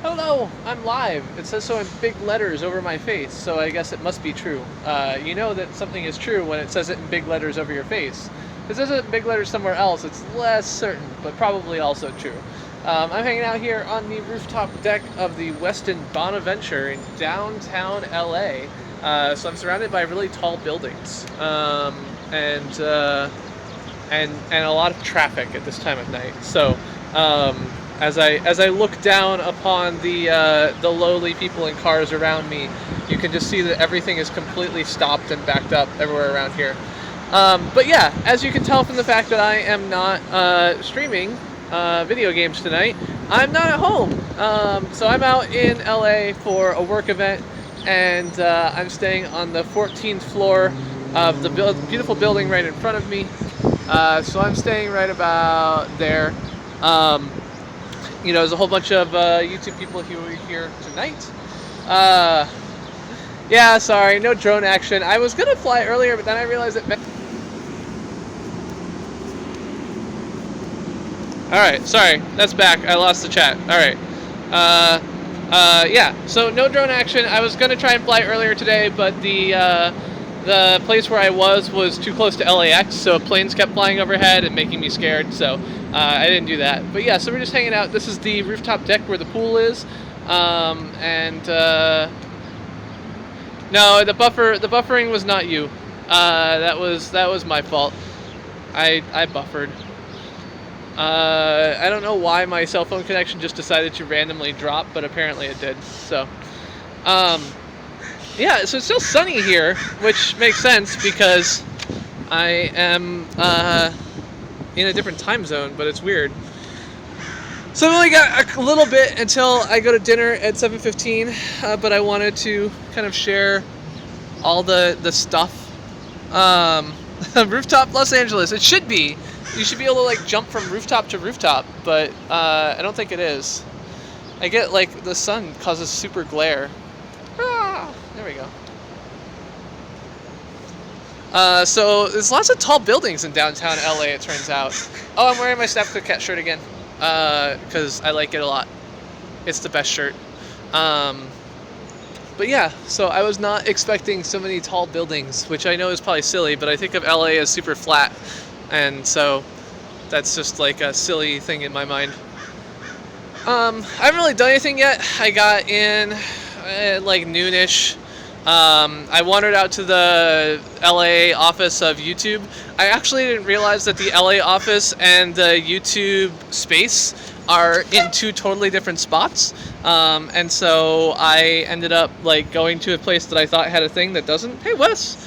Hello, I'm live. It says so in big letters over my face, so I guess it must be true. You know that something is true when it says it in big letters over your face. If it says it in big letters somewhere else, it's less certain, but probably also true. I'm hanging out here on the rooftop deck of the Westin Bonaventure in downtown LA. So I'm surrounded by really tall buildings, and a lot of traffic at this time of night. So as I look down upon the lowly people and cars around me, you can just see that everything is completely stopped and backed up everywhere around here. But yeah, as you can tell from the fact that I am not streaming video games tonight, I'm not at home. So I'm out in LA for a work event, and I'm staying on the 14th floor of the beautiful building right in front of me. So I'm staying right about there. There's a whole bunch of YouTube people who are here tonight. Yeah, sorry, no drone action. I was gonna fly earlier, but then I realized that. Alright, sorry, that's back. I lost the chat. Alright. Yeah, so no drone action. I was gonna try and fly earlier today, but the place where I was too close to LAX, so planes kept flying overhead and making me scared, so I didn't do that. But yeah, so we're just hanging out. This is the rooftop deck where the pool is. No, the buffering was not you. That was my fault. I buffered. I don't know why my cell phone connection just decided to randomly drop, but apparently it did. So, yeah, so it's still sunny here, which makes sense because I am in a different time zone, but it's weird. So I've only got a little bit until I go to dinner at 7:15, but I wanted to kind of share all the stuff. Rooftop Los Angeles, it should be. You should be able to like jump from rooftop to rooftop, but I don't think it is. I get like the sun causes super glare. There we go. So there's lots of tall buildings in downtown LA, it turns out. Oh, I'm wearing my Snap Quick Cat shirt again, because I like it a lot. It's the best shirt. But yeah, so I was not expecting so many tall buildings, which I know is probably silly, but I think of LA as super flat, and so that's just like a silly thing in my mind. I haven't really done anything yet. I got in at like noonish. I wandered out to the LA office of YouTube. I actually didn't realize that the LA office and the YouTube space are in two totally different spots. And so I ended up like going to a place that I thought had a thing that doesn't. Hey, Wes!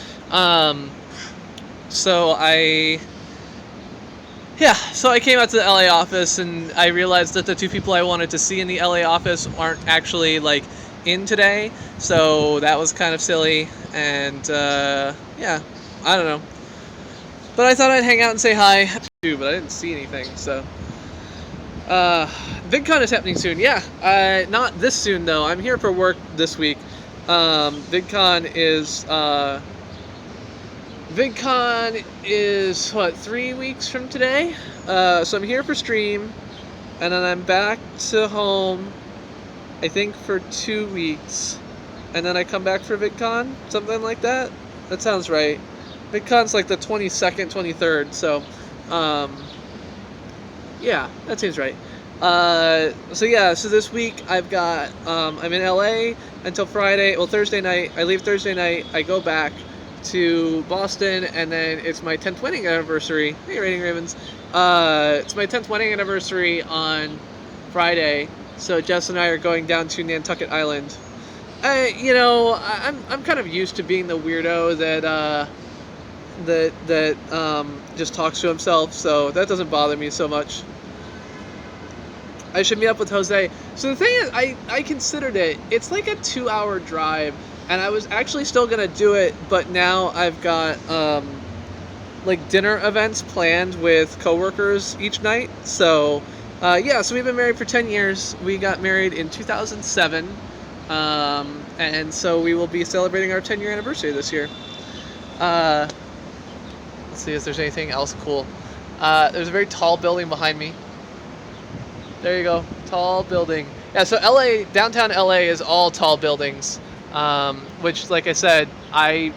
So I came out to the LA office and I realized that the two people I wanted to see in the LA office aren't actually like in today, so that was kind of silly, and yeah, I don't know. But I thought I'd hang out and say hi too, but I didn't see anything, so. VidCon is happening soon, yeah. Not this soon though, I'm here for work this week. VidCon is what, 3 weeks from today? So I'm here for stream, and then I'm back to home, I think for 2 weeks, and then I come back for VidCon, something like that. That sounds right. VidCon's like the 22nd, 23rd, so, yeah, that seems right. So this week I've got, I'm in LA until Thursday night. I leave Thursday night, I go back to Boston, and then it's my 10th wedding anniversary. Hey, Rating Ravens. It's my 10th wedding anniversary on Friday. So Jess and I are going down to Nantucket Island. I'm kind of used to being the weirdo that just talks to himself, so that doesn't bother me so much. I should meet up with Jose. So the thing is, I considered it. It's like a 2-hour drive, and I was actually still gonna do it, but now I've got like dinner events planned with coworkers each night. So. Yeah, so we've been married for 10 years. We got married in 2007, and so we will be celebrating our 10-year anniversary this year. Let's see if there's anything else cool. There's a very tall building behind me. There you go, tall building. Yeah, so LA, downtown LA is all tall buildings, which, like I said, I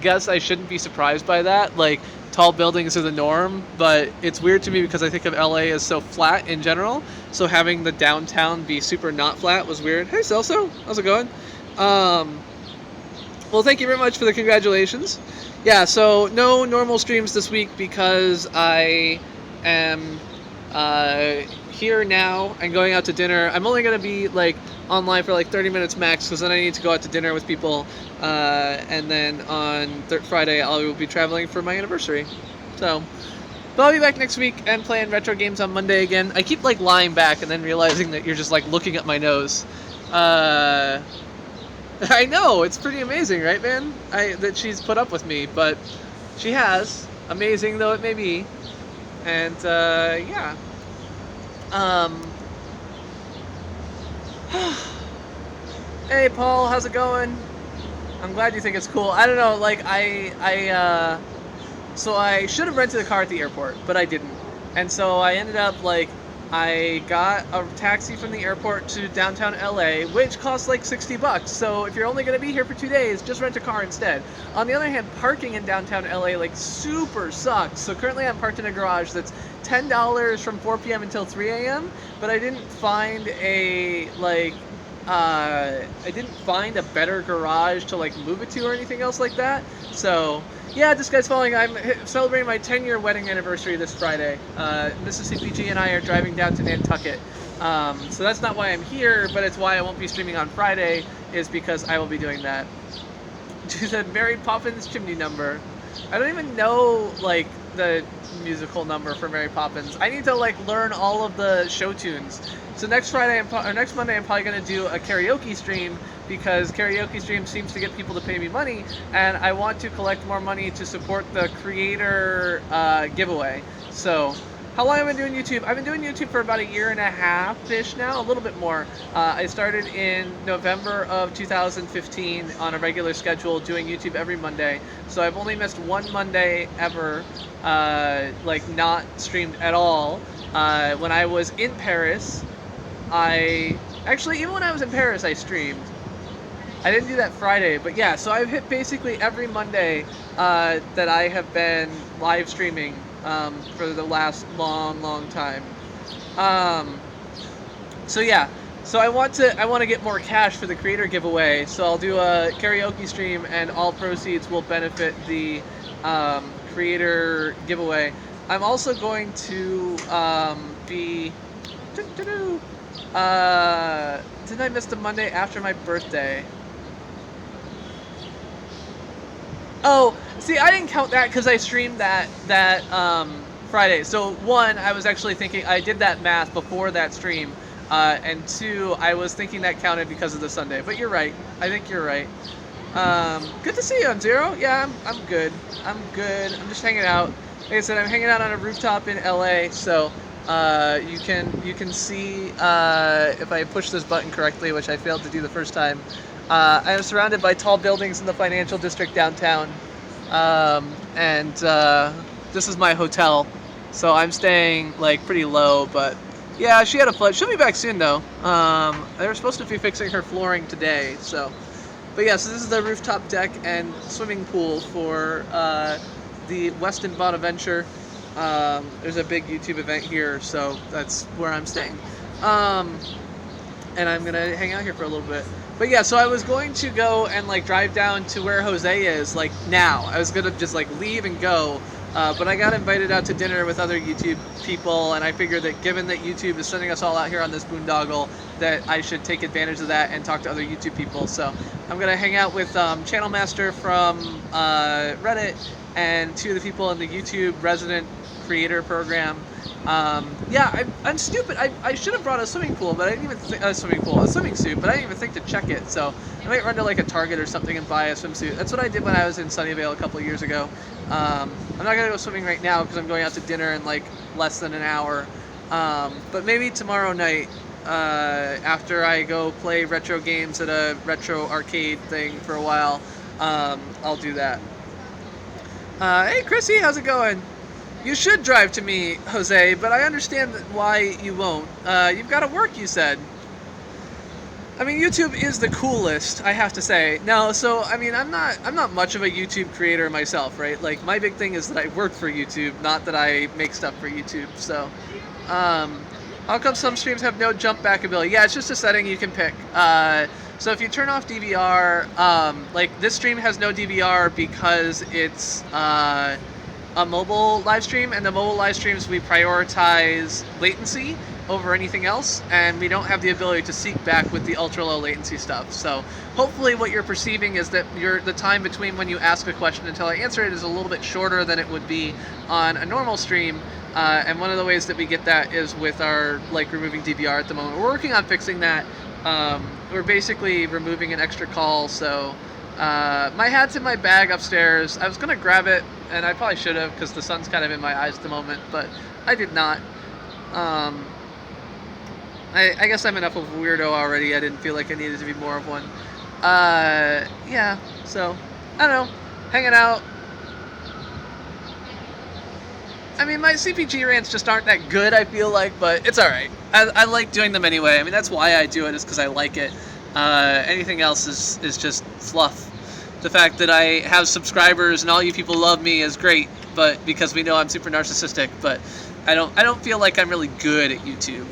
guess I shouldn't be surprised by that. Like, tall buildings are the norm, but it's weird to me because I think of LA as so flat in general. So having the downtown be super not flat was weird. Hey, Celso, how's it going? Well, thank you very much for the congratulations. Yeah, so no normal streams this week because I am here now and going out to dinner. I'm only going to be like online for like 30 minutes max because then I need to go out to dinner with people. And then on Friday, I will be traveling for my anniversary. So, but I'll be back next week and playing retro games on Monday again. I keep like lying back and then realizing that you're just like looking at my nose. I know, it's pretty amazing, right, man? That she's put up with me, but she has, amazing though it may be. And yeah. Hey Paul, how's it going? I'm glad you think it's cool. I don't know, like so I should have rented a car at the airport, but I didn't. And so I ended up like I got a taxi from the airport to downtown LA, which costs like $60. So if you're only going to be here for 2 days, just rent a car instead. On the other hand, parking in downtown LA like super sucks. So currently I'm parked in a garage that's $10 from 4 p.m. until 3 a.m. But I didn't find a better garage to like move it to or anything else like that. So yeah, this guy's falling. I'm celebrating my 10-year wedding anniversary this Friday. Mississippi G and I are driving down to Nantucket. So that's not why I'm here, but it's why I won't be streaming on Friday, is because I will be doing that. She said Mary Poppins chimney number. I don't even know like the musical number for Mary Poppins. I need to like learn all of the show tunes. So next Monday, I'm probably gonna do a karaoke stream because karaoke stream seems to get people to pay me money, and I want to collect more money to support the creator giveaway. So, how long have I been doing YouTube? I've been doing YouTube for about 1.5 years-ish now, a little bit more. I started in November of 2015 on a regular schedule, doing YouTube every Monday. So I've only missed one Monday ever, like not streamed at all. When I was in Paris, even when I was in Paris, I streamed. I didn't do that Friday, but yeah, so I've hit basically every Monday that I have been live streaming for the last long time. So yeah, so I want to get more cash for the creator giveaway, so I'll do a karaoke stream and all proceeds will benefit the creator giveaway. I'm also going to be... Didn't I miss the Monday after my birthday? Oh, see, I didn't count that because I streamed that Friday. So one, I was actually thinking, I did that math before that stream, and two, I was thinking that counted because of the Sunday. But you're right. I think you're right. Good to see you, M0. Yeah, I'm good. I'm just hanging out. Like I said, I'm hanging out on a rooftop in LA, so you can see if I push this button correctly, which I failed to do the first time. I am surrounded by tall buildings in the financial district downtown, and this is my hotel, so I'm staying like pretty low. But yeah, she had a flight. She'll be back soon though. They were supposed to be fixing her flooring today, so. But yeah, so this is the rooftop deck and swimming pool for the Westin Bonaventure. There's a big YouTube event here, so that's where I'm staying. And I'm gonna hang out here for a little bit. But yeah, so I was going to go and like drive down to where Jose is, like now. I was gonna just like leave and go, but I got invited out to dinner with other YouTube people, and I figured that given that YouTube is sending us all out here on this boondoggle, that I should take advantage of that and talk to other YouTube people. So I'm gonna hang out with Channel Master from Reddit and two of the people in the YouTube resident creator program. Yeah, I'm stupid. I should have brought a swimming pool, but I didn't even a swimming suit, but I didn't even think to check it. So I might run to like a Target or something and buy a swimsuit. That's what I did when I was in Sunnyvale a couple of years ago. I'm not gonna go swimming right now because I'm going out to dinner in like less than an hour. But maybe tomorrow night, after I go play retro games at a retro arcade thing for a while, I'll do that. Hey Chrissy, how's it going? You should drive to me, Jose, but I understand why you won't. You've got to work, you said. I mean, YouTube is the coolest, I have to say. No, so I mean, I'm not much of a YouTube creator myself, right? Like my big thing is that I work for YouTube, not that I make stuff for YouTube. So, how come some streams have no jump back ability? Yeah, it's just a setting you can pick. So if you turn off DVR, like this stream has no DVR because it's a mobile live stream, and the mobile live streams we prioritize latency over anything else, and we don't have the ability to seek back with the ultra low latency stuff. So hopefully what you're perceiving is that the time between when you ask a question until I answer it is a little bit shorter than it would be on a normal stream. And one of the ways that we get that is with our removing DVR at the moment. We're working on fixing that. We're basically removing an extra call. So my hat's in my bag upstairs. I was gonna grab it, and I probably should have because the sun's kind of in my eyes at the moment, but I did not. I guess I'm enough of a weirdo already. I didn't feel like I needed to be more of one. Yeah, so, I don't know, hanging out. I mean, my CPG rants just aren't that good, I feel like, but it's alright. I like doing them anyway. I mean, that's why I do it, is because I like it. Anything else is just fluff. The fact that I have subscribers and all you people love me is great, but because we know I'm super narcissistic, but I don't feel like I'm really good at YouTube.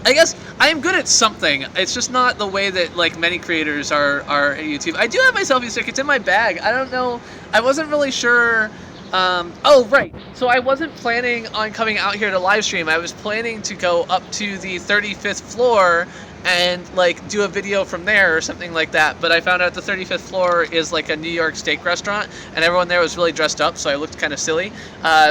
I guess I am good at something. It's just not the way that many creators are at YouTube. I do have my selfie stick. It's in my bag. I don't know. I wasn't really sure. Oh, right. So I wasn't planning on coming out here to live stream. I was planning to go up to the 35th floor and do a video from there or something like that. But I found out the 35th floor is a New York steak restaurant, and everyone there was really dressed up, so I looked kind of silly.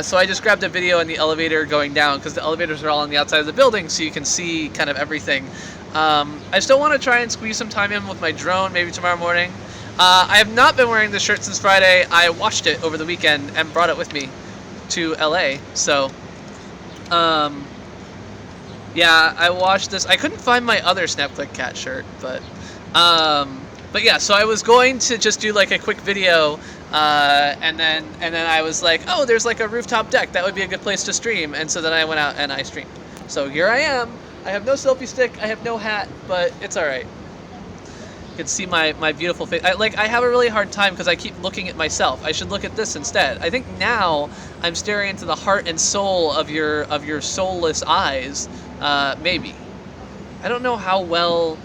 So I just grabbed a video in the elevator going down, because the elevators are all on the outside of the building, so you can see kind of everything. I still want to try and squeeze some time in with my drone, maybe tomorrow morning. I have not been wearing this shirt since Friday. I washed it over the weekend and brought it with me to LA. So, yeah, I washed this. I couldn't find my other Snapclick Cat shirt, but yeah. So I was going to just do a quick video, and then I was like, oh, there's a rooftop deck. That would be a good place to stream. And so then I went out and I streamed. So here I am. I have no selfie stick. I have no hat, but it's all right. You can see my beautiful face. I have a really hard time because I keep looking at myself. I should look at this instead. I think now I'm staring into the heart and soul of your soulless eyes. Maybe. I don't know how well,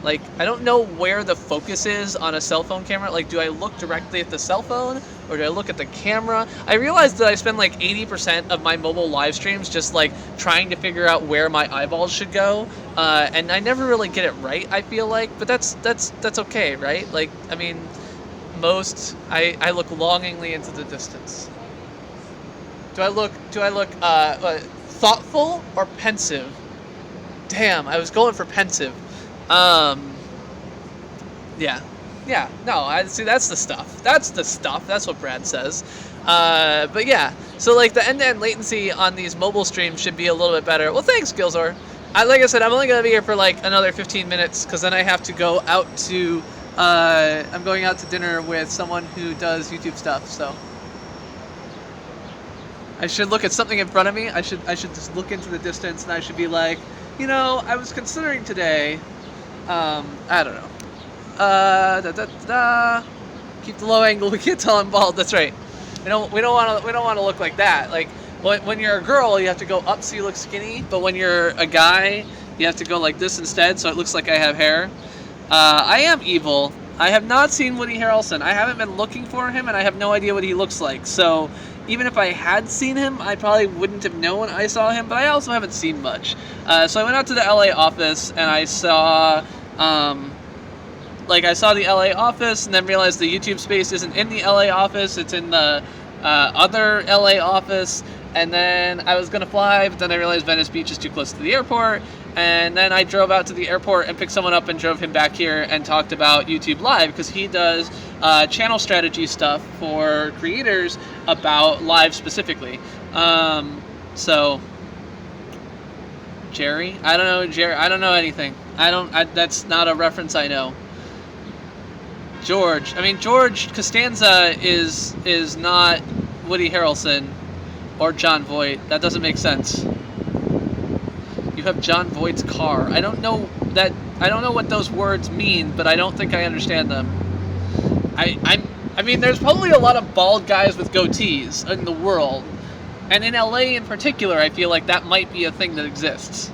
I don't know where the focus is on a cell phone camera. Do I look directly at the cell phone, or do I look at the camera? I realized that I spend 80% of my mobile live streams just trying to figure out where my eyeballs should go, and I never really get it right, I feel like, but that's okay, right? I mean, I look longingly into the distance. Do I look thoughtful or pensive? Damn, I was going for pensive. Yeah, no, I see, that's the stuff. That's what Brad says. But yeah, so the end-to-end latency on these mobile streams should be a little bit better. Well, thanks, Gilzor. Like I said, I'm only gonna be here for another 15 minutes, because then I have to go out to, I'm going out to dinner with someone who does YouTube stuff, so. I should look at something in front of me. I should just look into the distance, and I should be like, I was considering today, I don't know. Keep the low angle. We can't tell I'm bald. That's right. We don't want to look like that. When you're a girl, you have to go up so you look skinny. But when you're a guy, you have to go like this instead, so it looks like I have hair. I am evil. I have not seen Woody Harrelson. I haven't been looking for him, and I have no idea what he looks like. So even if I had seen him, I probably wouldn't have known I saw him. But I also haven't seen much. So I went out to the LA office, and I saw. I saw the LA office, and then realized the YouTube space isn't in the LA office, it's in the other LA office, and then I was gonna fly, but then I realized Venice Beach is too close to the airport, and then I drove out to the airport and picked someone up and drove him back here and talked about YouTube Live, because he does channel strategy stuff for creators about live specifically. So, Jerry? I don't know, Jerry. I don't know anything. That's not a reference I know. George Costanza is not Woody Harrelson or John Voight. That doesn't make sense. You have John Voight's car. I don't know that I don't know what those words mean, but I don't think I understand them. I mean, there's probably a lot of bald guys with goatees in the world, and in LA in particular, I feel like that might be a thing that exists.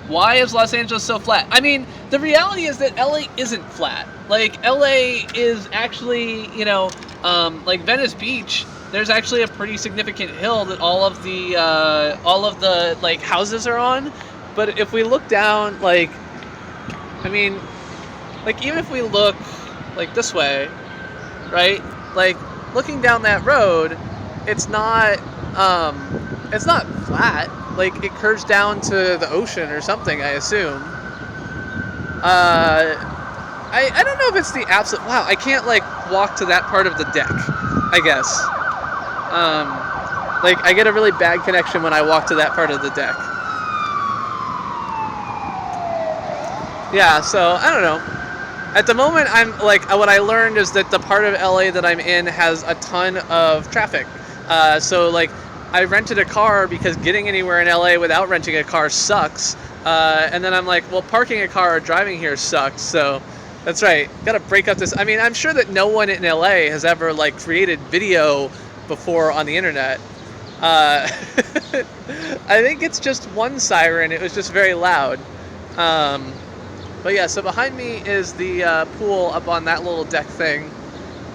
Why is Los Angeles so flat? I mean, the reality is that LA isn't flat. Like, LA is actually, you know, like Venice Beach, there's actually a pretty significant hill that all of the like houses are on. But if we look down, like, I mean, like, even if we look like this way, right? Like, looking down that road, it's not flat. Like, it curves down to the ocean or something, I assume. I don't know if it's the absolute... Wow, I can't, like, walk to that part of the deck, I guess. Like, I get a really bad connection when I walk to that part of the deck. Yeah, so, I don't know. At the moment, I'm, like, what I learned is that the part of LA that I'm in has a ton of traffic. So, like, I rented a car because getting anywhere in LA without renting a car sucks. And then I'm like, well, parking a car or driving here sucks. So that's right. Got to break up this. I mean, I'm sure that no one in LA has ever, like, created video before on the internet. I think it's just one siren. It was just very loud. But yeah, so behind me is the pool up on that little deck thing.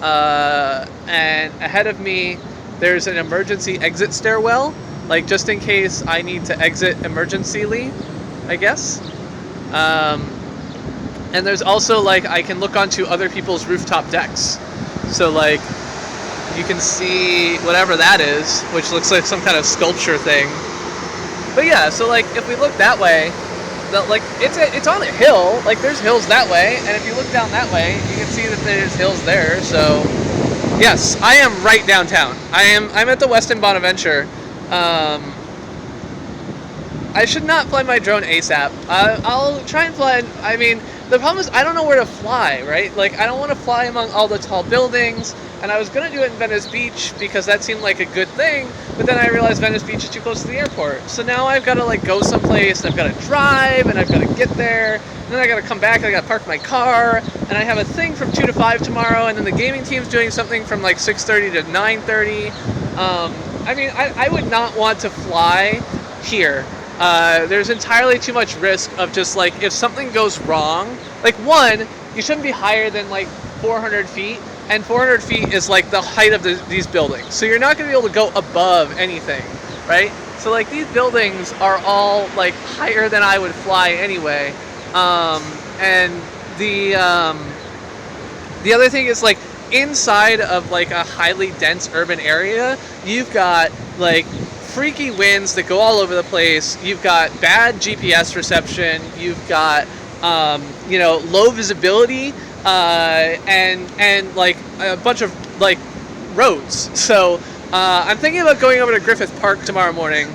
And ahead of me, there's an emergency exit stairwell, like, just in case I need to exit emergencyly, I guess. And there's also, like, I can look onto other people's rooftop decks. So, like, you can see whatever that is, which looks like some kind of sculpture thing. But yeah, so, like, if we look that way, like, it's on a hill. Like, there's hills that way, and if you look down that way, you can see that there's hills there. So yes, I am right downtown. I'm at the Westin Bonaventure. I should not fly my drone ASAP. I'll try and fly. I mean, the problem is I don't know where to fly, right? Like, I don't want to fly among all the tall buildings, and I was going to do it in Venice Beach because that seemed like a good thing, but then I realized Venice Beach is too close to the airport. So now I've got to, like, go someplace, and I've got to drive, and I've got to get there, and then I got to come back, and I got to park my car, and I have a thing from 2 to 5 tomorrow, and then the gaming team's doing something from, like, 6:30 to 9:30. I mean, I would not want to fly here. There's entirely too much risk of just, like, if something goes wrong, like, one, you shouldn't be higher than, like, 400 feet, and 400 feet is, like, the height of these buildings. So you're not going to be able to go above anything, right? So, like, these buildings are all, like, higher than I would fly anyway. And the other thing is, like, inside of, like, a highly dense urban area, you've got, like, freaky winds that go all over the place. You've got bad GPS reception. You've got, you know, low visibility, and like a bunch of, like, roads. So I'm thinking about going over to Griffith Park tomorrow morning.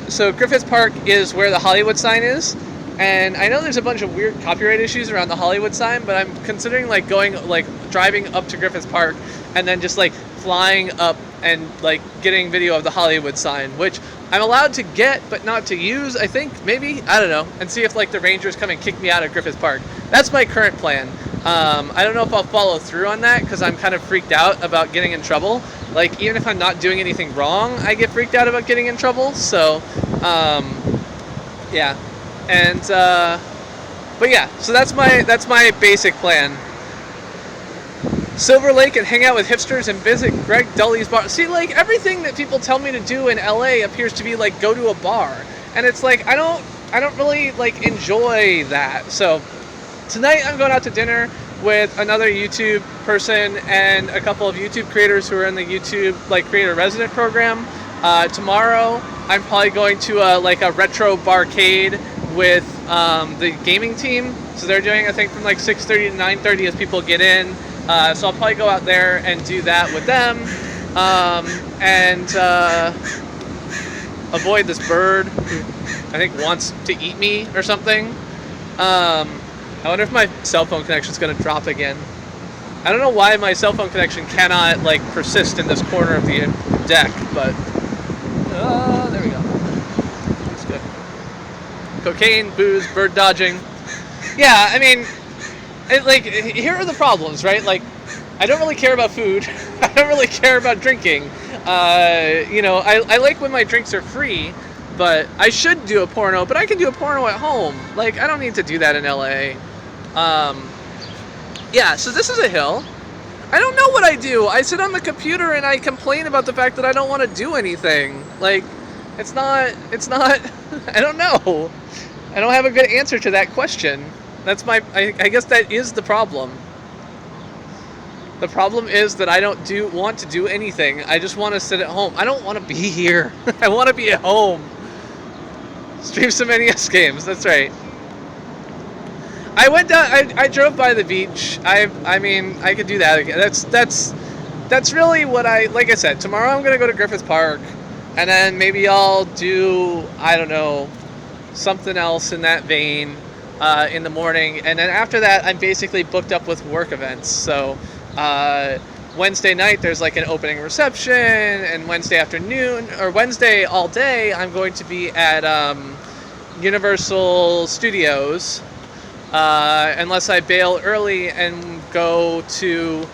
So Griffith Park is where the Hollywood sign is. And I know there's a bunch of weird copyright issues around the Hollywood sign, but I'm considering, like, driving up to Griffith Park and then just, like, flying up and, like, getting video of the Hollywood sign, which I'm allowed to get but not to use, I think, maybe, I don't know, and see if, like, the Rangers come and kick me out of Griffith Park. That's my current plan. I don't know if I'll follow through on that because I'm kind of freaked out about getting in trouble. Like, even if I'm not doing anything wrong, I get freaked out about getting in trouble. So, yeah. And, but yeah, so that's my basic plan. Silver Lake and hang out with hipsters and visit Greg Dully's bar. See, like, everything that people tell me to do in LA appears to be, like, go to a bar. And it's like, I don't really, like, enjoy that. So tonight I'm going out to dinner with another YouTube person and a couple of YouTube creators who are in the YouTube, like, creator resident program. Tomorrow I'm probably going to like a retro barcade with the gaming team. So they're doing, I think, from like 6:30 to 9:30 as people get in. So I'll probably go out there and do that with them, and avoid this bird who I think wants to eat me or something. I wonder if my cell phone connection is going to drop again. I don't know why my cell phone connection cannot, like, persist in this corner of the deck, but there we go. That's good. Cocaine, booze, bird dodging. Yeah, I mean, like, here are the problems, right? Like, I don't really care about food. I don't really care about drinking. You know, I like when my drinks are free, but I should do a porno, but I can do a porno at home. Like, I don't need to do that in LA. Yeah, so this is a hill. I don't know what I do. I sit on the computer and I complain about the fact that I don't want to do anything. Like, it's not, I don't know. I don't have a good answer to that question. That's I guess that is the problem. The problem is that I don't want to do anything. I just want to sit at home. I don't want to be here. I want to be at home. Stream some NES games, that's right. I went down, I drove by the beach. I mean, I could do that again. That's really what like I said, tomorrow I'm going to go to Griffith Park, and then maybe I'll do, I don't know, something else in that vein in the morning. And then after that, I'm basically booked up with work events. So Wednesday night, there's like an opening reception, and Wednesday afternoon, or Wednesday all day, I'm going to be at Universal Studios. Unless I bail early and go to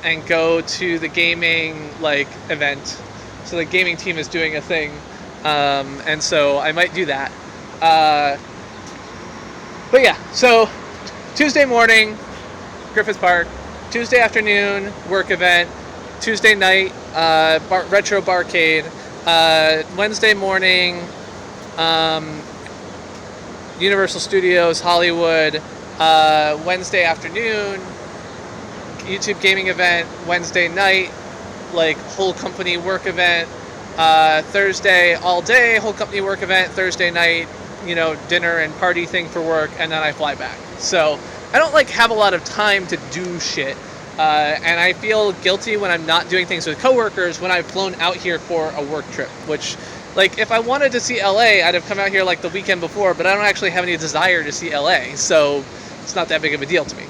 the gaming like event. So the gaming team is doing a thing, and so I might do that. But yeah, so Tuesday morning, Griffith Park. Tuesday afternoon, work event. Tuesday night, retro barcade. Wednesday morning, Universal Studios, Hollywood. Wednesday afternoon, YouTube gaming event. Wednesday night, like whole company work event. Thursday all day, whole company work event. Thursday night, you know, dinner and party thing for work, and then I fly back. So I don't like have a lot of time to do shit. And I feel guilty when I'm not doing things with coworkers when I've flown out here for a work trip, which, like, if I wanted to see LA, I'd have come out here like the weekend before, but I don't actually have any desire to see LA, so it's not that big of a deal to me.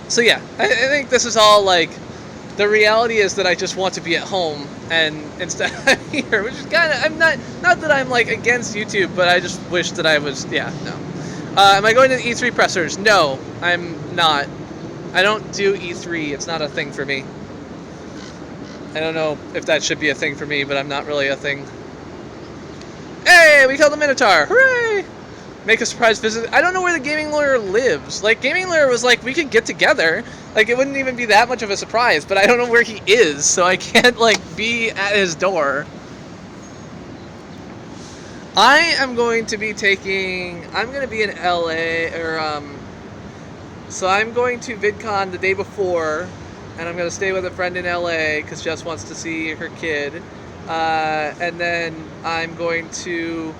So yeah, I think this is all like, the reality is that I just want to be at home and instead of here, which is kind of, I'm not that I'm like against YouTube, but I just wish that I was, yeah, no. Am I going to the E3 pressers? No, I'm not. I don't do E3. It's not a thing for me. I don't know if that should be a thing for me, but I'm not really a thing. Hey, we killed the Minotaur! Hooray! Make a surprise visit. I don't know where the gaming lawyer lives. Like, gaming lawyer was like, we could get together. Like, it wouldn't even be that much of a surprise, but I don't know where he is, so I can't, like, be at his door. I am going to be I'm going to be in LA, so I'm going to VidCon the day before, and I'm going to stay with a friend in LA, because Jess wants to see her kid, and then I'm going to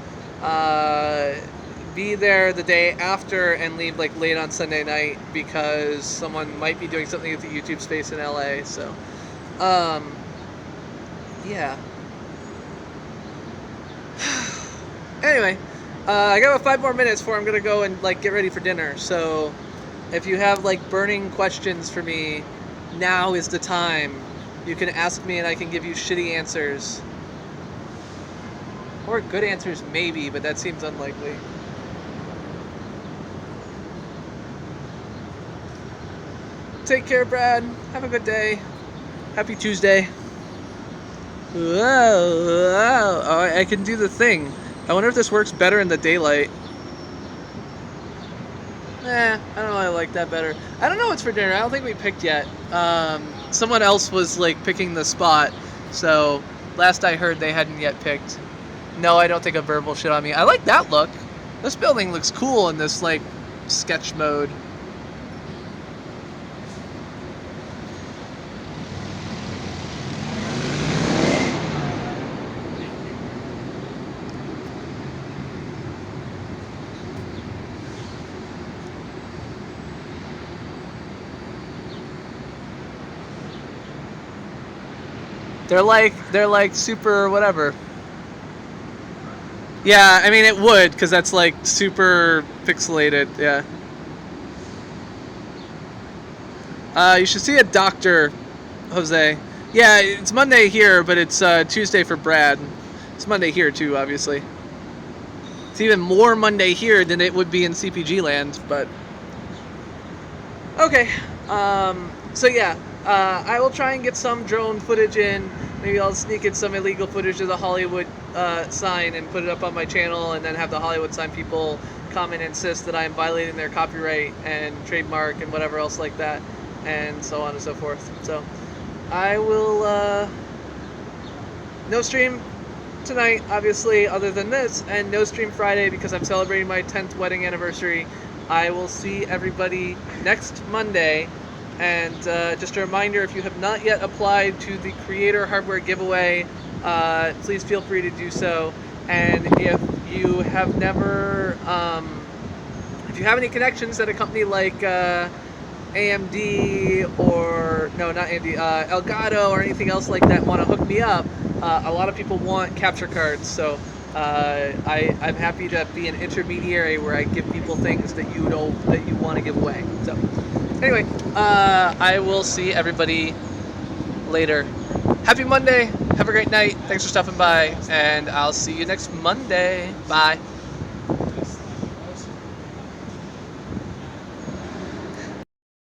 be there the day after and leave, like, late on Sunday night, because someone might be doing something at the YouTube space in LA, so, yeah. Anyway, I got about 5 more minutes before I'm gonna go and like get ready for dinner. So, if you have like burning questions for me, now is the time. You can ask me and I can give you shitty answers, or good answers maybe, but that seems unlikely. Take care, Brad. Have a good day. Happy Tuesday. Whoa, oh, I can do the thing. I wonder if this works better in the daylight. I don't know, I like that better. I don't know what's for dinner. I don't think we picked yet. Someone else was like picking the spot, so last I heard they hadn't yet picked. No, I don't think a bird will shit on me. I like that look. This building looks cool in this like sketch mode. They're like super whatever. Yeah, I mean it would, because that's like super pixelated, yeah. You should see a doctor, Jose. Yeah, it's Monday here, but it's Tuesday for Brad. It's Monday here too, obviously. It's even more Monday here than it would be in CPG land, but okay. So yeah, I will try and get some drone footage in. Maybe I'll sneak in some illegal footage of the Hollywood sign and put it up on my channel, and then have the Hollywood sign people come and insist that I am violating their copyright and trademark and whatever else like that, and so on and so forth. So I will no stream tonight, obviously, other than this, and no stream Friday because I'm celebrating my 10th wedding anniversary. I will see everybody next Monday. And just a reminder, if you have not yet applied to the Creator Hardware giveaway, please feel free to do so. And if you have never, if you have any connections at a company like AMD or, no, not AMD, Elgato or anything else like that, want to hook me up, a lot of people want capture cards. So I'm happy to be an intermediary where I give people things that you want to give away. So anyway, I will see everybody later. Happy Monday. Have a great night. Thanks for stopping by, and I'll see you next Monday. Bye.